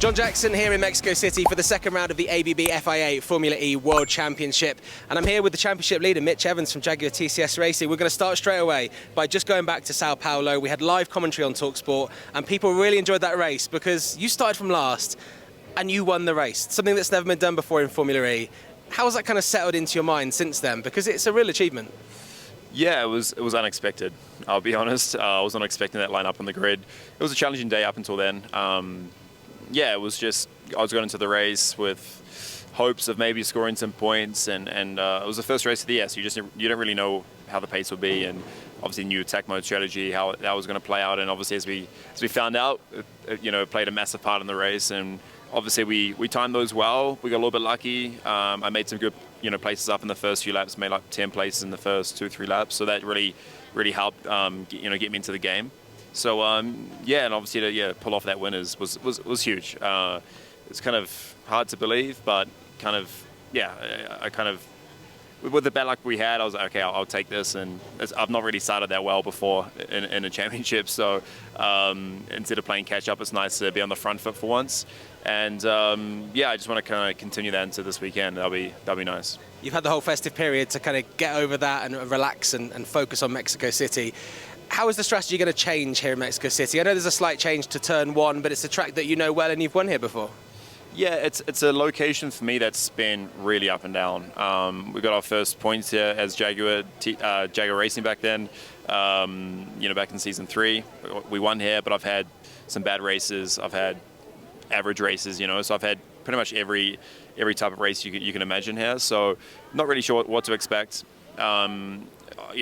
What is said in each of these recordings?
Jon Jackson here in Mexico City for the second round of the ABB FIA Formula E World Championship. And I'm here with the championship leader, Mitch Evans from Jaguar TCS Racing. We're going to start straight away by just going back to Sao Paulo. We had live commentary on talkSPORT and people really enjoyed that race because you started from last and you won the race, something that's never been done before in Formula E. How has that kind of settled into your mind since then? Because it's a real achievement. Yeah, it was unexpected, I'll be honest. I was not expecting that lineup on the grid. It was a challenging day up until then. Yeah, it was just, I was going into the race with hopes of maybe scoring some points, and it was the first race of the year, so you don't really know how the pace would be, and obviously new attack mode strategy, how that was going to play out, and obviously as we found out, it played a massive part in the race, and obviously we timed those well. We got a little bit lucky. I made some good places up in the first few laps, made like 10 places in the first 2-3 laps, so that really helped get me into the game. So yeah, and obviously to pull off that win was huge. It's kind of hard to believe, but kind of I kind of, with the bad luck we had, I was like, okay, I'll take this, and I've not really started that well before in a championship, so instead of playing catch up, it's nice to be on the front foot for once. And yeah, I just want to kind of continue that into this weekend. That'll be nice. You've had the whole festive period to kind of get over that and relax and focus on Mexico City. How is the strategy going to change here in Mexico City? I know there's a slight change to turn one, but it's a track that you know well and you've won here before. Yeah, it's a location for me that's been really up and down. We got our first points here as Jaguar Racing back then. Back in season 3, we won here, but I've had some bad races. I've had average races, so I've had pretty much every type of race you can imagine here. So not really sure what to expect.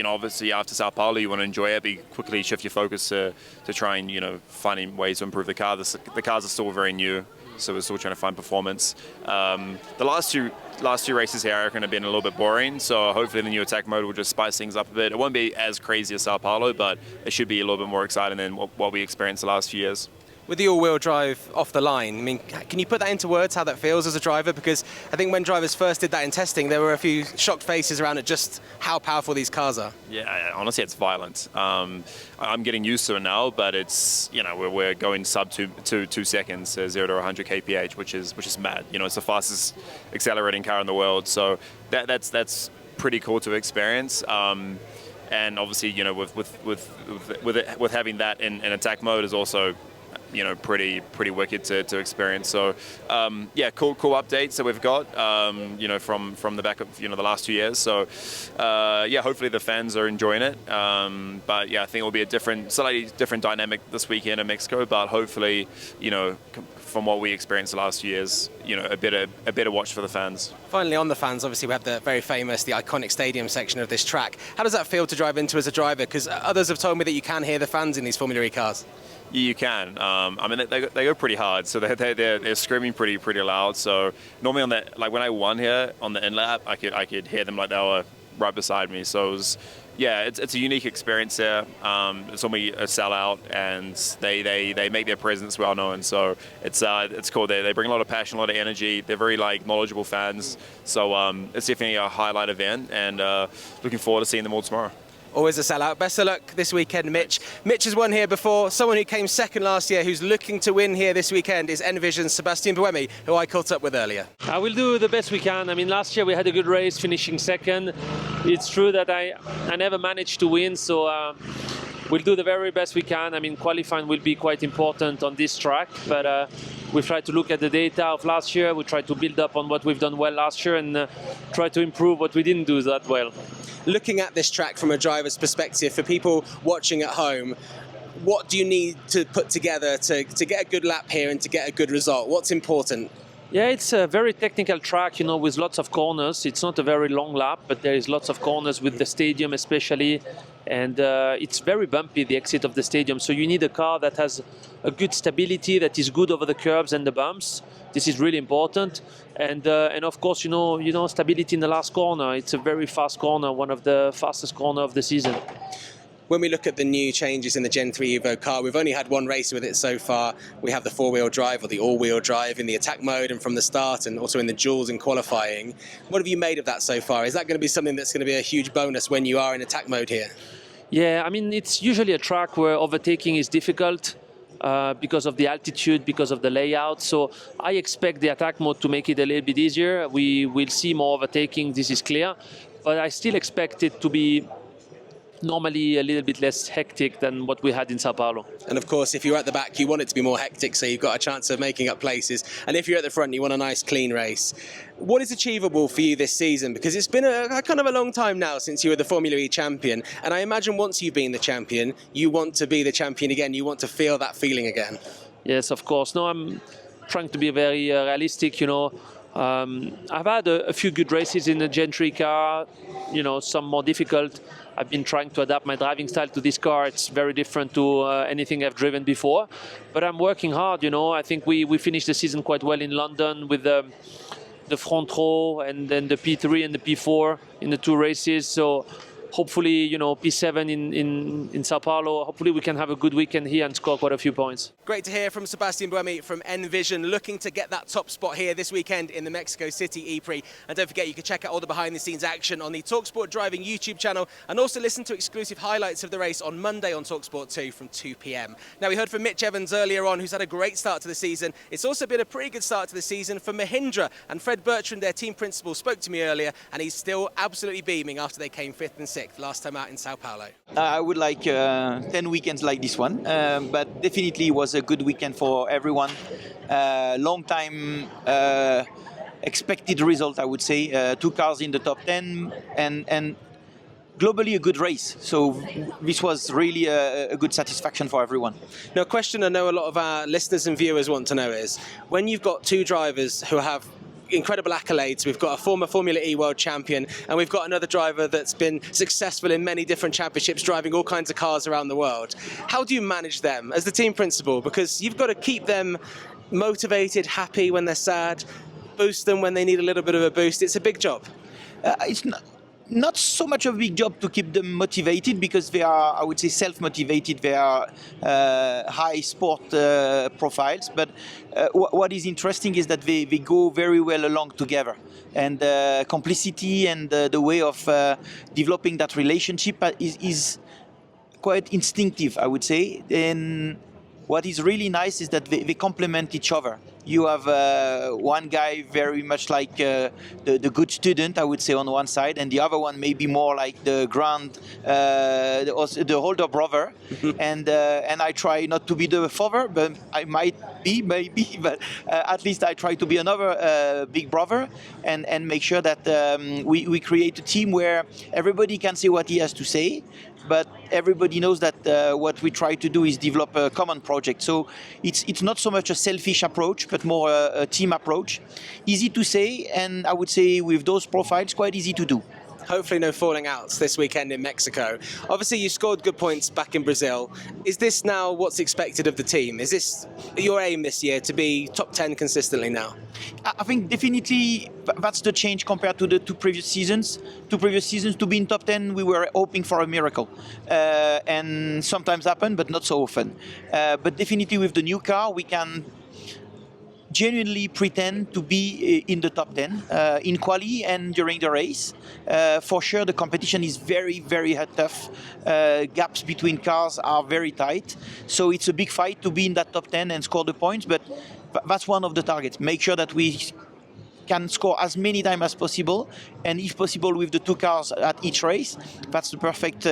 Obviously after Sao Paulo, you want to enjoy it, but you quickly shift your focus to try and finding ways to improve the car. The cars are still very new, so we're still trying to find performance. The last two races here, I reckon, have been a little bit boring, so hopefully the new attack mode will just spice things up a bit. It won't be as crazy as Sao Paulo, but it should be a little bit more exciting than what we experienced the last few years. With the all-wheel drive off the line, I mean, can you put that into words, how that feels as a driver? Because I think when drivers first did that in testing, there were a few shocked faces around at just how powerful these cars are. Yeah, honestly, it's violent. I'm getting used to it now, but it's, we're going sub 2 seconds, 0 to 100 kph, which is mad. It's the fastest accelerating car in the world, so that's pretty cool to experience. And obviously, with having that in attack mode is also pretty wicked to experience. So yeah, cool updates that we've got from the back of the last 2 years. So yeah, hopefully the fans are enjoying it. But yeah, I think it will be a slightly different dynamic this weekend in Mexico, but hopefully from what we experienced the last few years, a better watch for the fans. Finally, on the fans, obviously we have the very famous, the iconic stadium section of this track. How does that feel to drive into as a driver? Because others have told me that you can hear the fans in these Formula E cars. You can. I mean, they go pretty hard, so they're screaming pretty loud. So normally on that, like when I won here on the in lap, I could hear them like they were right beside me. So it was, yeah, it's a unique experience there. It's normally a sellout, and they make their presence well known. So it's cool. They bring a lot of passion, a lot of energy. They're very knowledgeable fans. So it's definitely a highlight event, and looking forward to seeing them all tomorrow. Always a sellout. Best of luck this weekend, Mitch. Mitch has won here before. Someone who came second last year who's looking to win here this weekend is Envision's Sébastien Buemi, who I caught up with earlier. I will do the best we can. I mean, last year we had a good race, finishing second. It's true that I never managed to win, so we'll do the very best we can. I mean, qualifying will be quite important on this track, but we try to look at the data of last year. We try to build up on what we've done well last year and try to improve what we didn't do that well. Looking at this track from a driver's perspective, for people watching at home, what do you need to put together to get a good lap here and to get a good result? What's important? Yeah, it's a very technical track, with lots of corners. It's not a very long lap, but there is lots of corners with the stadium especially. And it's very bumpy, the exit of the stadium. So you need a car that has a good stability, that is good over the curbs and the bumps. This is really important. And of course, stability in the last corner. It's a very fast corner, one of the fastest corner of the season. When we look at the new changes in the Gen 3 Evo car, we've only had one race with it so far. We have the four-wheel drive or the all-wheel drive in the attack mode and from the start, and also in the duels in qualifying. What have you made of that so far? Is that going to be something that's going to be a huge bonus when you are in attack mode here? Yeah, I mean, it's usually a track where overtaking is difficult. because of the altitude, because of the layout. So I expect the attack mode to make it a little bit easier. We will see more overtaking, this is clear. But I still expect it to be normally a little bit less hectic than what we had in Sao Paulo. And of course, if you're at the back, you want it to be more hectic, so you've got a chance of making up places. And if you're at the front, you want a nice, clean race. What is achievable for you this season? Because it's been a kind of a long time now since you were the Formula E champion. And I imagine once you've been the champion, you want to be the champion again. You want to feel that feeling again. Yes, of course. No, I'm trying to be very realistic, you know. I've had a few good races in the Gentry car, you know, some more difficult. I've been trying to adapt my driving style to this car. It's very different to anything I've driven before. But I'm working hard, you know. I think we finished the season quite well in London with the front row and then the P3 and the P4 in the two races. So hopefully, you know, P7 in Sao Paulo. Hopefully we can have a good weekend here and score quite a few points. Great to hear from Sébastien Buemi from Envision, looking to get that top spot here this weekend in the Mexico City E-Prix. And don't forget, you can check out all the behind-the-scenes action on the talkSPORT Driving YouTube channel, and also listen to exclusive highlights of the race on Monday on talkSPORT 2 from 2 p.m. Now, we heard from Mitch Evans earlier on, who's had a great start to the season. It's also been a pretty good start to the season for Mahindra, and Fred Bertrand, their team principal, spoke to me earlier, and he's still absolutely beaming after they came 5th and 6th last time out in Sao Paulo. I would like 10 weekends like this one, but definitely was a good weekend for everyone. Long time expected result, I would say. 2 cars in the top 10 and globally a good race. So this was really a good satisfaction for everyone. Now, a question I know a lot of our listeners and viewers want to know is, when you've got two drivers who have incredible accolades, we've got a former Formula E world champion, and we've got another driver that's been successful in many different championships, driving all kinds of cars around the world. How do you manage them as the team principal? Because you've got to keep them motivated, happy when they're sad, boost them when they need a little bit of a boost. It's a big job. It's not so much of a big job to keep them motivated, because they are, I would say, self-motivated. They are high sport profiles. But what is interesting is that they go very well along together. And complicity and the way of developing that relationship is quite instinctive, I would say. And what is really nice is that they complement each other. You have one guy very much like the good student, I would say, on one side, and the other one maybe more like the the older brother. and I try not to be the father, but I might be, maybe, but at least I try to be another big brother and make sure that we create a team where everybody can say what he has to say, but everybody knows that what we try to do is develop a common project. So it's not so much a selfish approach, but more a team approach. Easy to say, and I would say with those profiles, quite easy to do. Hopefully no falling outs this weekend in Mexico. Obviously, you scored good points back in Brazil. Is this now what's expected of the team? Is this your aim this year, to be top 10 consistently now? I think definitely that's the change compared to the two previous seasons. To be in top 10, we were hoping for a miracle. And sometimes happen, but not so often. But definitely with the new car, we can genuinely pretend to be in the top 10 in quali and during the race. For sure, the competition is very, very tough. Gaps between cars are very tight. So it's a big fight to be in that top 10 and score the points, but that's one of the targets. Make sure that we can score as many times as possible, and if possible with the two cars at each race. That's the perfect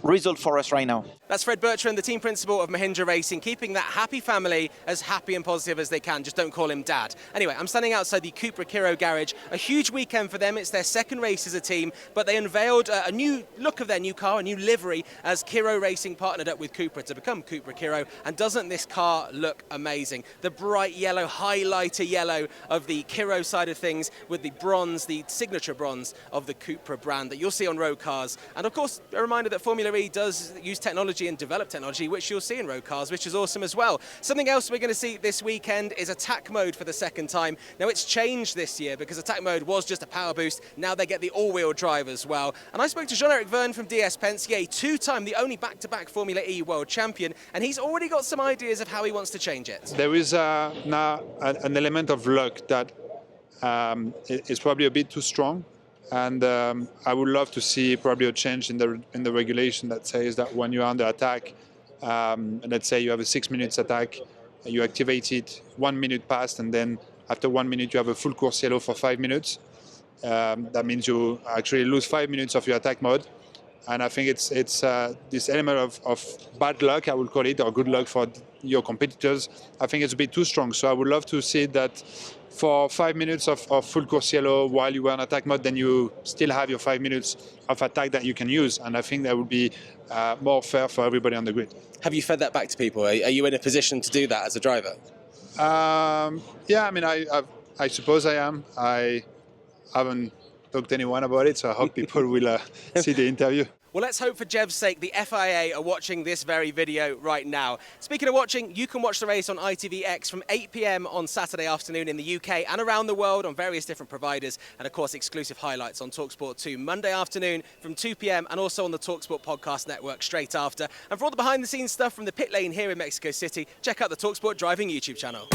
result for us right now. That's Fred Bertrand, the team principal of Mahindra Racing, keeping that happy family as happy and positive as they can. Just don't call him Dad. Anyway, I'm standing outside the Cupra Kiro garage. A huge weekend for them. It's their second race as a team, but they unveiled a new look of their new car, a new livery, as Kiro Racing partnered up with Cupra to become Cupra Kiro. And doesn't this car look amazing? The bright yellow, highlighter yellow of the Kiro side of things, with the bronze, the signature bronze of the Cupra brand that you'll see on road cars. And of course, a reminder that Formula E does use technology and develop technology, which you'll see in road cars, which is awesome as well. Something else we're going to see this weekend is attack mode for the second time. Now, it's changed this year because attack mode was just a power boost. Now they get the all-wheel drive as well. And I spoke to Jean-Éric Vergne from DS Penske, two-time, the only back-to-back Formula E world champion, and he's already got some ideas of how he wants to change it. There is now an element of luck that is probably a bit too strong. And I would love to see probably a change in the regulation that says that when you're under attack, let's say you have a 6 minutes attack, you activate it, 1 minute passed, and then after 1 minute you have a full course yellow for 5 minutes. That means you actually lose 5 minutes of your attack mode. And I think it's this element of bad luck, I would call it, or good luck for your competitors. I think it's a bit too strong. So I would love to see that for 5 minutes of full course yellow while you were in attack mode, then you still have your 5 minutes of attack that you can use. And I think that would be more fair for everybody on the grid. Have you fed that back to people? Are you in a position to do that as a driver? Yeah, I mean, I suppose I am. I haven't talked to anyone about it, so I hope people will see the interview. Well, let's hope for Jev's sake the FIA are watching this very video right now. Speaking of watching, you can watch the race on ITVX from 8 p.m. on Saturday afternoon in the UK and around the world on various different providers, and of course exclusive highlights on talkSPORT 2 Monday afternoon from 2 p.m. and also on the talkSPORT podcast network straight after. And for all the behind the scenes stuff from the pit lane here in Mexico City, check out the talkSPORT Driving YouTube channel.